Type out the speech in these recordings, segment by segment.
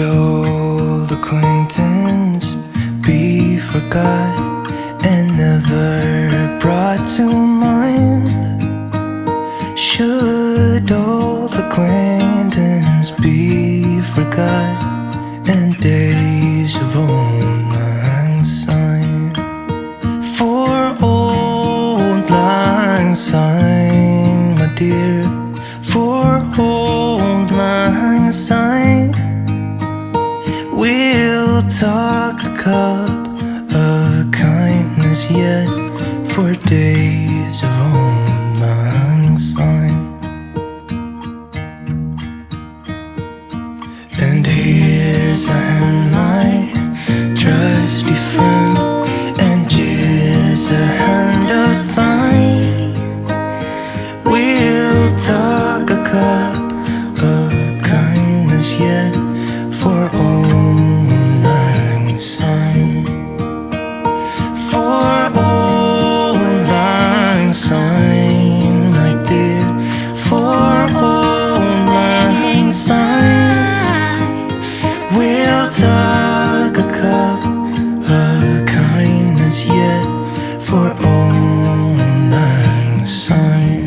old acquaintance be forgot and never brought to mind? Should old acquaintance be forgot and days of old lang syne? For old lang syne, my dear, for old lang syne, we'll talk a cup of kindness yet for days of old lang syne. And here's a hand, my trusty friend, and here's a hand of thine. We'll talk a cup of kindness yet for old lang syne. For old lang syne, my dear, for old lang syne, we'll talk a cup of kindness yet for old lang syne.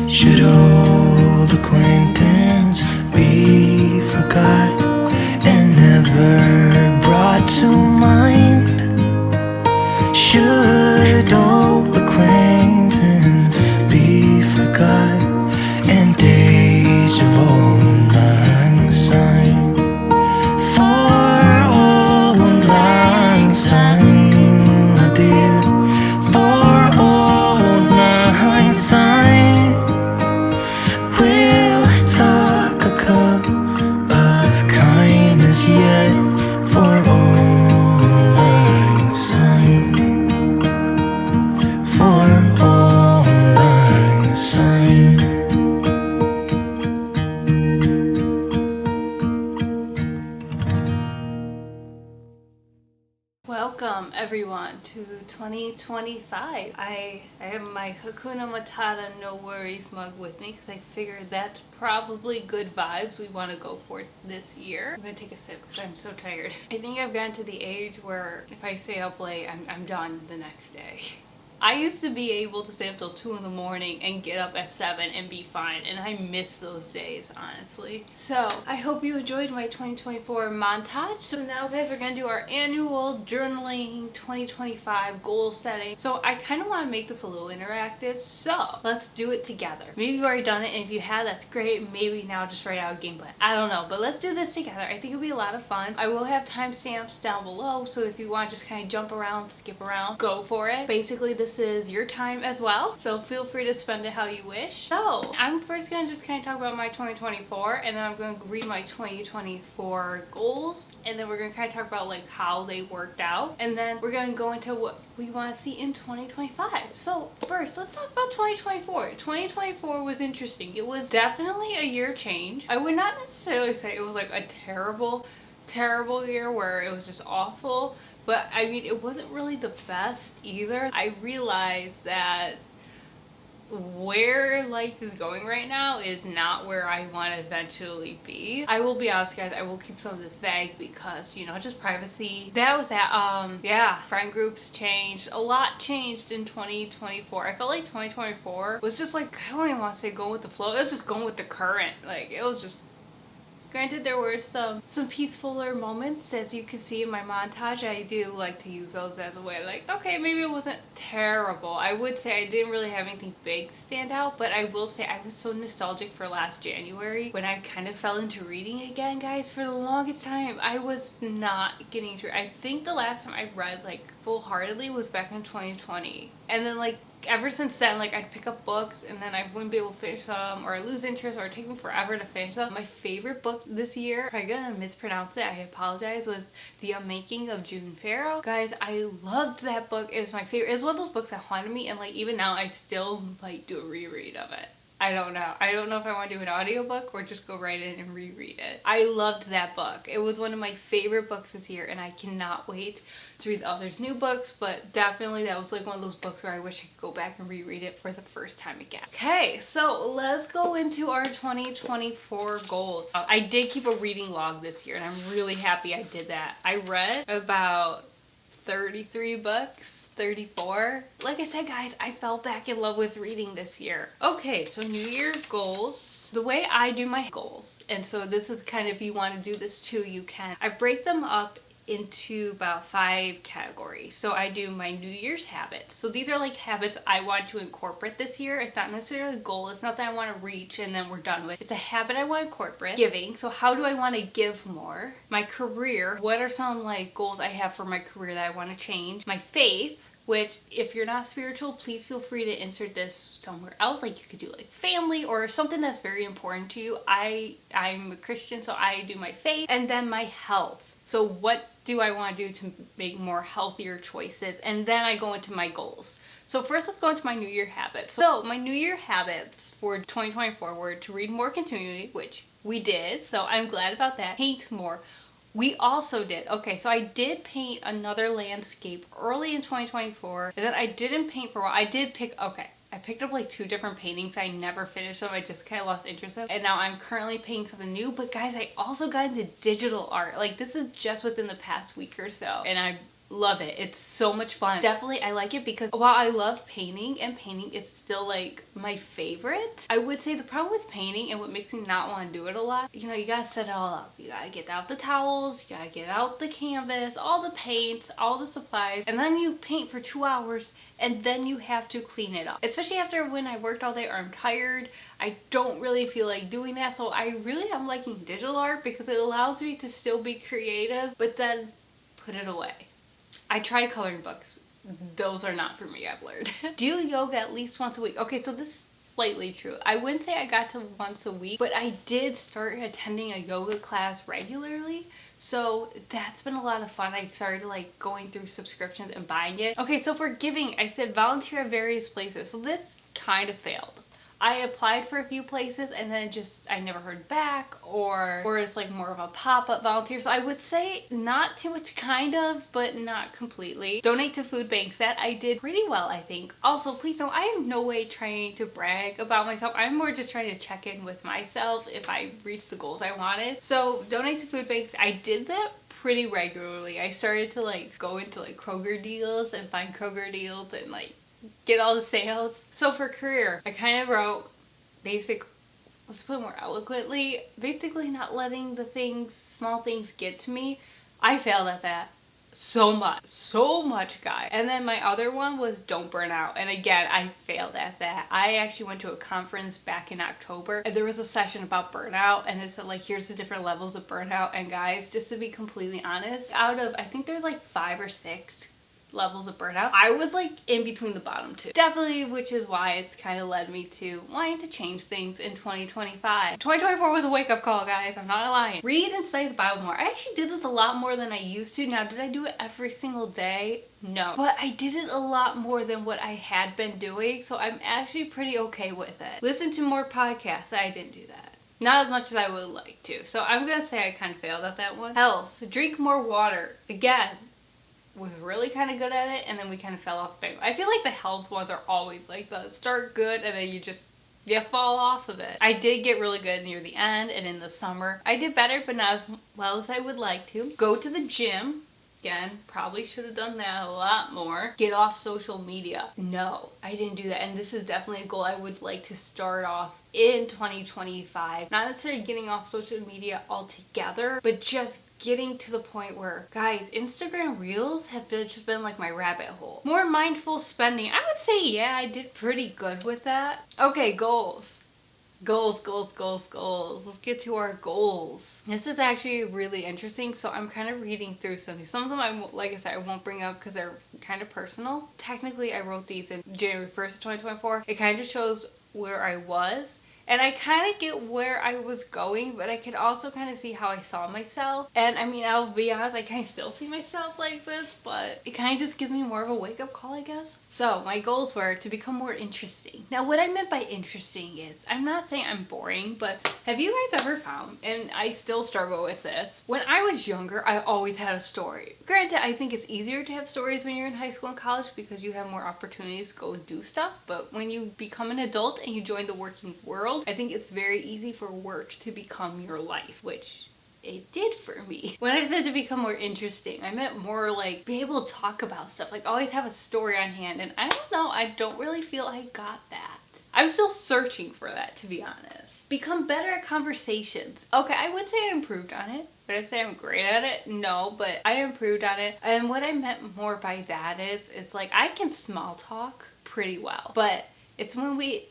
Should old acquaintance be forgot and never brought to mind? Should old acquaintance be forgot and days of old lang syne? For old lang syne, my dear, for old lang syne, we'll talk a cup of kindness yet for old lang syne. For old lang syne. Welcome everyone to 2025. I have my Hakuna Matata No Worries mug with me because I figured that's probably good vibes we want to go for this year. I'm gonna take a sip because I'm so tired. I think I've gotten to the age where if I stay up late, I'm done the next day. I used to be able to stay up till 2 in the morning and get up at 7 and be fine, and I miss those days, honestly. So I hope you enjoyed my 2024 montage. So now guys, we're gonna do our annual journaling 2025 goal setting. So I kind of want to make this a little interactive, so let's do it together. Maybe you've already done it, and if you have, that's great. Maybe now just write out a game plan. I don't know, but let's do this together. I think it'll be a lot of fun. I will have timestamps down below, so if you want to just kind of jump around, skip around, go for it. Basically, this is your time as well, so feel free to spend it how you wish. So I'm first gonna just kind of talk about my 2024, and then I'm going to read my 2024 goals, and then we're gonna kind of talk about like how they worked out, and then we're gonna go into what we want to see in 2025. So first, let's talk about 2024. 2024 was interesting. It was definitely a year change. I would not necessarily say it was like a terrible year where it was just awful, but I mean, it wasn't really the best either. I realized that where life is going right now is not where I want to eventually be. I will be honest guys, I will keep some of this vague because, you know, just privacy. That was that. Yeah, friend groups changed. A lot changed in 2024. I felt like 2024 was just like, I don't even want to say going with the flow. It was just going with the current. Like, it was just Granted, there were some peacefuler moments, as you can see in my montage. I do like to use those as a way, like, okay, maybe it wasn't terrible. I would say I didn't really have anything big stand out, but I will say I was so nostalgic for last January when I kind of fell into reading again, guys. For the longest time, I was not getting through. I think the last time I read, like, full-heartedly was back in 2020. And then, like, ever since then, like, I'd pick up books and then I wouldn't be able to finish them, or I lose interest, or it'd take me forever to finish them. My favorite book this year, I'm gonna mispronounce it, I apologize, was The Unmaking of June Farrow. Guys, I loved that book. It was my favorite. It was one of those books that haunted me, and like even now I still might do a reread of it. I don't know. I don't know if I want to do an audiobook or just go right in and reread it. I loved that book. It was one of my favorite books this year, and I cannot wait to read the author's new books, but definitely that was like one of those books where I wish I could go back and reread it for the first time again. Okay, so let's go into our 2024 goals. I did keep a reading log this year, and I'm really happy I did that. I read about 33 books. 34. Like I said, guys, I fell back in love with reading this year. Okay, so New Year goals. The way I do my goals, and so this is kind of, if you want to do this too, you can. I break them up into about 5 categories. So I do my New Year's habits. So these are like habits I want to incorporate this year. It's not necessarily a goal. It's not that I want to reach and then we're done with. It's a habit I want to incorporate. Giving. So how do I want to give more? My career. What are some like goals I have for my career that I want to change? My faith. Which, if you're not spiritual, please feel free to insert this somewhere else. Like, you could do like family or something that's very important to you. I'm a Christian, so I do my faith. And then my health. So what do I want to do to make more healthier choices? And then I go into my goals. So first, let's go into my New Year habits. So my New Year habits for 2024 were to read more continually, which we did. So I'm glad about that. Paint more. We also did. Okay, so I did paint another landscape early in 2024, and then I didn't paint for a while. I picked up like 2 different paintings. I never finished them. I just kind of lost interest in them. And now I'm currently painting something new. But guys, I also got into digital art. Like, this is just within the past week or so. And I love it. It's so much fun. Definitely, I like it because while I love painting, and painting is still like my favorite, I would say the problem with painting and what makes me not want to do it a lot, you know, you gotta set it all up. You gotta get out the towels, you gotta get out the canvas, all the paint, all the supplies, and then you paint for 2 hours and then you have to clean it up. Especially after when I worked all day or I'm tired, I don't really feel like doing that. So I really am liking digital art because it allows me to still be creative, but then put it away. I tried coloring books. Those are not for me, I've learned. Do yoga at least once a week. Okay, so this is slightly true. I wouldn't say I got to once a week, but I did start attending a yoga class regularly. So that's been a lot of fun. I started like going through subscriptions and buying it. Okay, so for giving, I said volunteer at various places. So this kind of failed. I applied for a few places and then I never heard back, or it's like more of a pop-up volunteer. So I would say not too much, kind of, but not completely. Donate to food banks. That I did pretty well, I think. Also, please don't, I am no way trying to brag about myself. I'm more just trying to check in with myself if I reached the goals I wanted. So donate to food banks. I did that pretty regularly. I started to like go into like Kroger deals and find Kroger deals and like get all the sales. So for career, I kind of wrote let's put it more eloquently, basically not letting the small things get to me. I failed at that so much, guys. And then my other one was don't burn out. And again, I failed at that. I actually went to a conference back in October and there was a session about burnout, and it said like, here's the different levels of burnout. And guys, just to be completely honest, out of, I think there's like 5 or 6 levels of burnout, I was like in between the bottom 2. Definitely, which is why it's kind of led me to wanting to change things in 2025. 2024 was a wake-up call, guys. I'm not lying. Read and study the Bible more. I actually did this a lot more than I used to. Now, did I do it every single day? No. But I did it a lot more than what I had been doing, so I'm actually pretty okay with it. Listen to more podcasts. I didn't do that. Not as much as I would like to. So I'm gonna say I kind of failed at that one. Health. Drink more water. Again, was really kind of good at it, and then we kind of fell off the back. I feel like the health ones are always like that. Start good and then you fall off of it. I did get really good near the end and in the summer. I did better, but not as well as I would like to. Go to the gym. Again, probably should have done that a lot more. Get off social media. No, I didn't do that. And this is definitely a goal I would like to start off in 2025. Not necessarily getting off social media altogether, but just getting to the point where, guys, Instagram Reels have just been like my rabbit hole. More mindful spending. I would say, yeah, I did pretty good with that. Okay, goals. Goals. Let's get to our goals. This is actually really interesting. So I'm kind of reading through something. Some of them, like I said, I won't bring up because they're kind of personal. Technically, I wrote these in January 1st, 2024. It kind of just shows where I was. And I kind of get where I was going, but I could also kind of see how I saw myself. And I mean, I'll be honest, I kind of still see myself like this, but it kind of just gives me more of a wake-up call, I guess. So my goals were to become more interesting. Now, what I meant by interesting is, I'm not saying I'm boring, but have you guys ever found, and I still struggle with this, when I was younger, I always had a story. Granted, I think it's easier to have stories when you're in high school and college because you have more opportunities to go and do stuff, but when you become an adult and you join the working world, I think it's very easy for work to become your life, which it did for me. When I said to become more interesting, I meant more like be able to talk about stuff, like always have a story on hand. And I don't know, I don't really feel I got that. I'm still searching for that, to be honest. Become better at conversations. Okay, I would say I improved on it. Would I say I'm great at it? No, but I improved on it. And what I meant more by that is, it's like I can small talk pretty well, but it's when we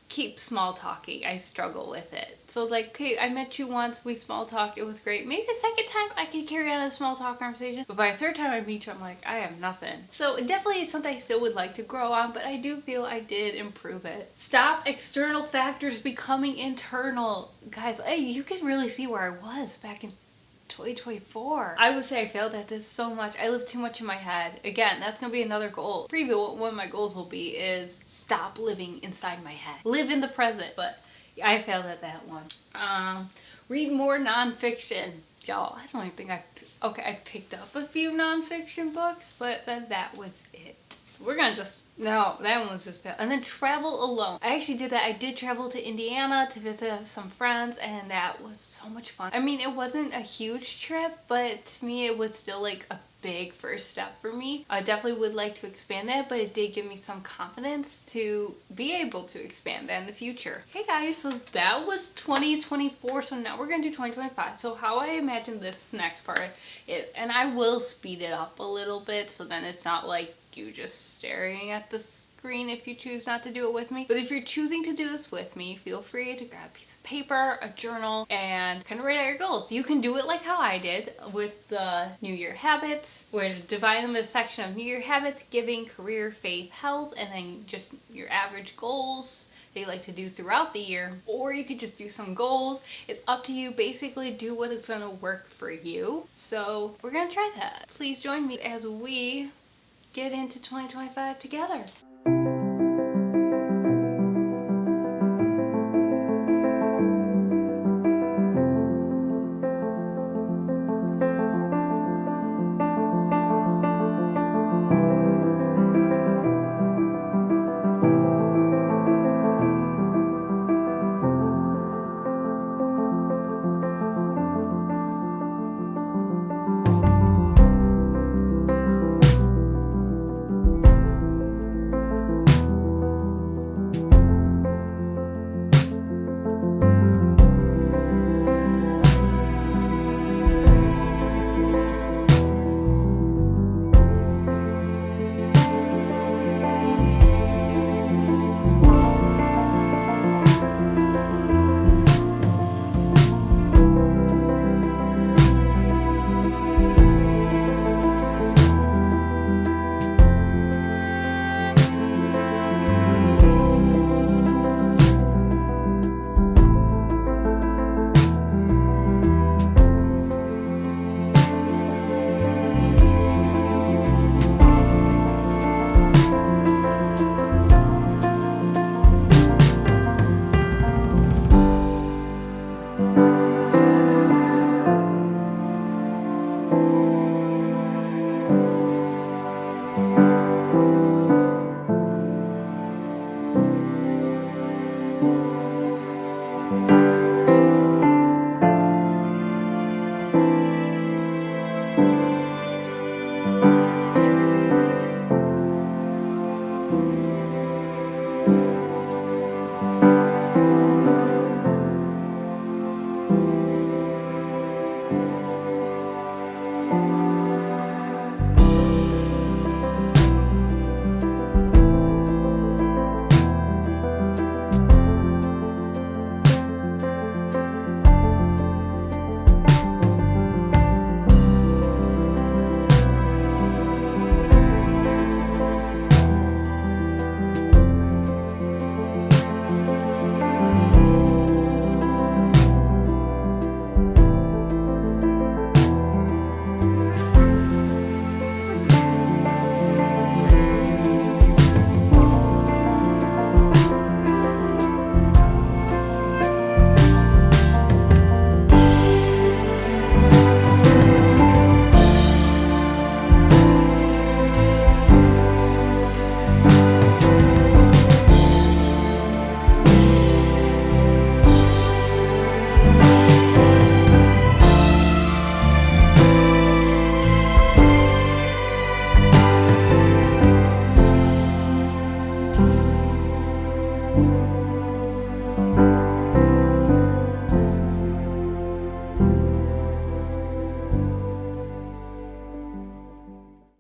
keep small talking, I struggle with it. So like, okay, I met you once, we small talked, it was great. Maybe the second time I could carry on a small talk conversation, but by the third time I meet you, I'm like, I have nothing. So it definitely is something I still would like to grow on, but I do feel I did improve it. Stop external factors becoming internal. Guys, hey, you can really see where I was back in 2024. I would say I failed at this so much. I live too much in my head. Again, that's gonna be another goal. Preview, one of my goals will be is stop living inside my head. Live in the present. But I failed at that one. Read more nonfiction. Y'all, I don't even think I picked up a few nonfiction books, but then that was it. So we're gonna just, no, that one was just bad. And then travel alone. I actually did that. I did travel to Indiana to visit some friends, and that was so much fun. I mean, it wasn't a huge trip, but to me it was still like a big first step for me. I definitely would like to expand that, but it did give me some confidence to be able to expand that in the future. Okay guys, so that was 2024. So now we're gonna do 2025. So how I imagine this next part is, and I will speed it up a little bit so then it's not like you just staring at the screen if you choose not to do it with me. But if you're choosing to do this with me, feel free to grab a piece of paper, a journal, and kind of write out your goals. You can do it like how I did with the New Year habits, where to divide them in a section of New Year habits, giving, career, faith, health, and then just your average goals that you like to do throughout the year. Or you could just do some goals. It's up to you. Basically do what is going to work for you. So we're going to try that. Please join me as we get into 2025 together.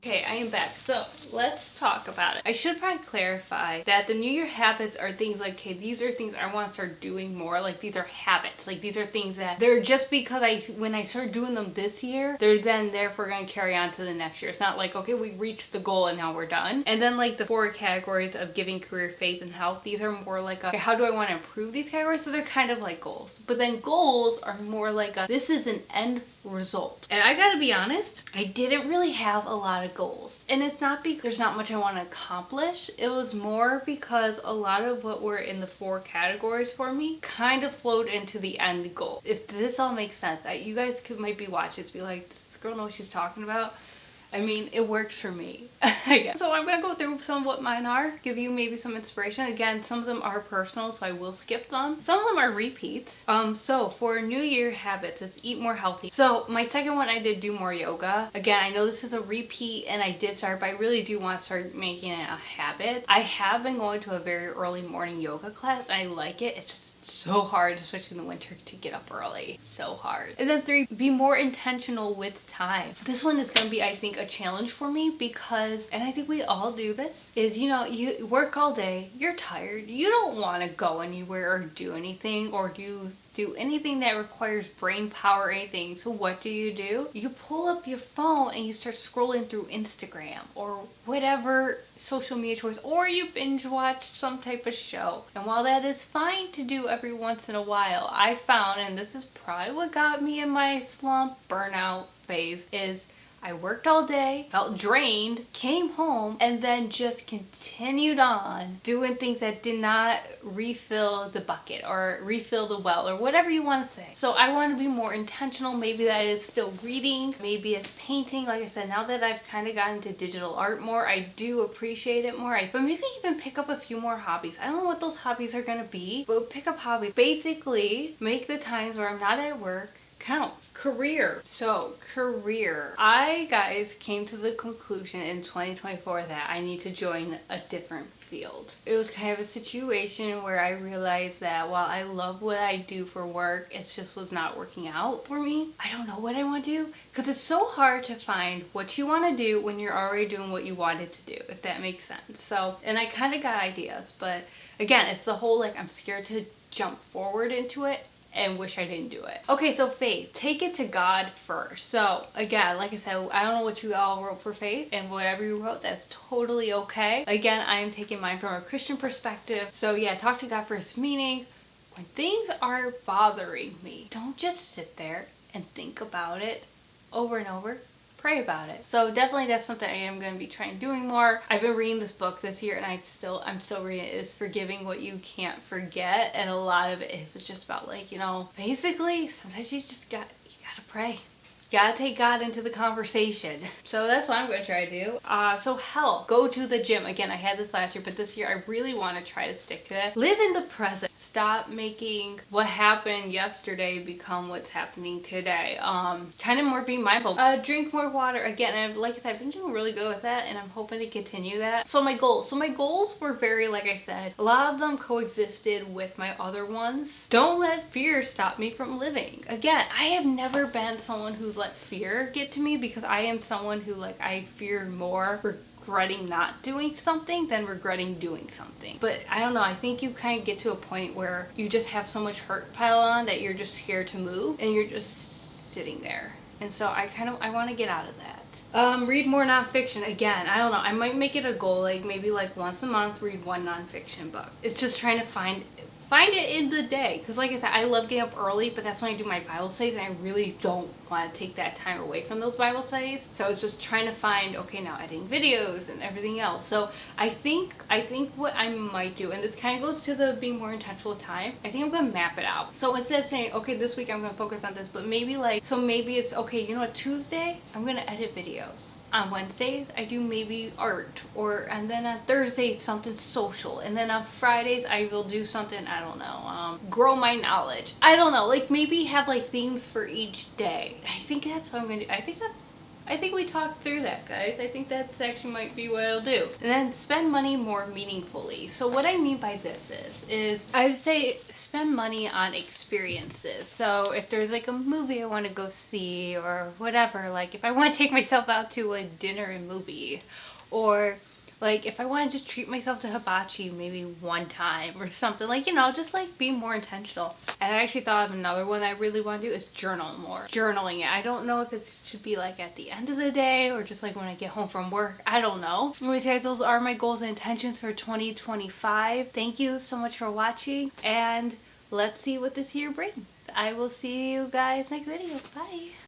Okay, I am back. So let's talk about it. I should probably clarify that the New Year habits are things like, okay, these are things I want to start doing more. Like these are habits. Like these are things that they're just because when I start doing them this year, they're then therefore going to carry on to the next year. It's not like, okay, we reached the goal and now we're done. And then like the 4 categories of giving, career, faith, and health, these are more like okay, how do I want to improve these categories? So they're kind of like goals. But then goals are more like this is an end result. And I gotta be honest, I didn't really have a lot of goals. And it's not because there's not much I want to accomplish. It was more because a lot of what were in the 4 categories for me kind of flowed into the end goal. If this all makes sense, you guys might be watching to be like, does this girl know what she's talking about? I mean, it works for me. So I'm going to go through some of what mine are, give you maybe some inspiration. Again, some of them are personal, so I will skip them. Some of them are repeats. So for New Year habits, it's eat more healthy. So my second one, I did do more yoga. Again, I know this is a repeat and I did start, but I really do want to start making it a habit. I have been going to a very early morning yoga class. I like it. It's just so hard, especially in the winter, to get up early. So hard. And then 3, be more intentional with time. This one is going to be, I think, a challenge for me because, and I think we all do this, is you work all day, you're tired, you don't want to go anywhere or do anything or do anything that requires brain power or anything. So what do? You pull up your phone and you start scrolling through Instagram or whatever social media choice, or you binge watch some type of show. And while that is fine to do every once in a while, I found, and this is probably what got me in my slump burnout phase, is I worked all day, felt drained, came home, and then just continued on doing things that did not refill the bucket or refill the well or whatever you want to say. So I want to be more intentional. Maybe that is still reading. Maybe it's painting. Like I said, now that I've kind of gotten into digital art more, I do appreciate it more. But maybe even pick up a few more hobbies. I don't know what those hobbies are going to be, but pick up hobbies. Basically, make the times where I'm not at work count. Career. So, career. I, guys, came to the conclusion in 2024 that I need to join a different field. It was kind of a situation where I realized that while I love what I do for work, it just was not working out for me. I don't know what I want to do because it's so hard to find what you want to do when you're already doing what you wanted to do, if that makes sense. So, and I kind of got ideas, but again, it's the whole like I'm scared to jump forward into it and wish I didn't do it. Okay, so faith. Take it to God first. So again, like I said, I don't know what you all wrote for faith, and whatever you wrote, that's totally okay. Again, I am taking mine from a Christian perspective. So yeah, talk to God first, meaning when things are bothering me, don't just sit there and think about it over and over. Pray about it. So definitely that's something I am going to be trying doing more. I've been reading this book this year and I'm still reading it. It's Forgiving What You Can't Forget, and a lot of it is it's just about like, basically sometimes you gotta pray. Gotta take God into the conversation. So that's what I'm going to try to do. So health. Go to the gym. Again, I had this last year, but this year I really want to try to stick to it. Live in the present. Stop making what happened yesterday become what's happening today. Kind of more being mindful. Drink more water. Again, and like I said, I've been doing really good with that, and I'm hoping to continue that. So my goals were very, like I said, a lot of them coexisted with my other ones. Don't let fear stop me from living. Again, I have never been someone who's let fear get to me because I am someone who I fear more regretting not doing something than regretting doing something. But I don't know, I think you kind of get to a point where you just have so much hurt pile on that you're just scared to move and you're just sitting there. And so I want to get out of that. Read more nonfiction. Again, I don't know, I might make it a goal, maybe once a month read one nonfiction book. It's just trying to find it in the day, because like I said, I love getting up early, but that's when I do my Bible studies, and I really don't want to take that time away from those Bible studies. So it's just trying to find, okay, now editing videos and everything else. So I think what I might do, and this kind of goes to the being more intentional with time, I think I'm going to map it out. So instead of saying, okay, this week I'm going to focus on this, but maybe maybe it's, okay, Tuesday I'm going to edit videos. On Wednesdays, I do maybe art, and then on Thursdays, something social. And then on Fridays, I will do something, I don't know, grow my knowledge. I don't know, maybe have themes for each day. I think that's what I'm going to do. I think I think we talked through that, guys. I think that's actually might be what I'll do. And then spend money more meaningfully. So what I mean by this is I would say spend money on experiences. So if there's like a movie I want to go see or whatever, like if I want to take myself out to a dinner and movie, or like if I want to just treat myself to hibachi maybe one time or something, like, you know, just like be more intentional. And I actually thought of another one I really want to do is journal more. Journaling it. I don't know if it should be like at the end of the day or just like when I get home from work. I don't know. Anyways, guys, those are my goals and intentions for 2025. Thank you so much for watching, and let's see what this year brings. I will see you guys next video. Bye.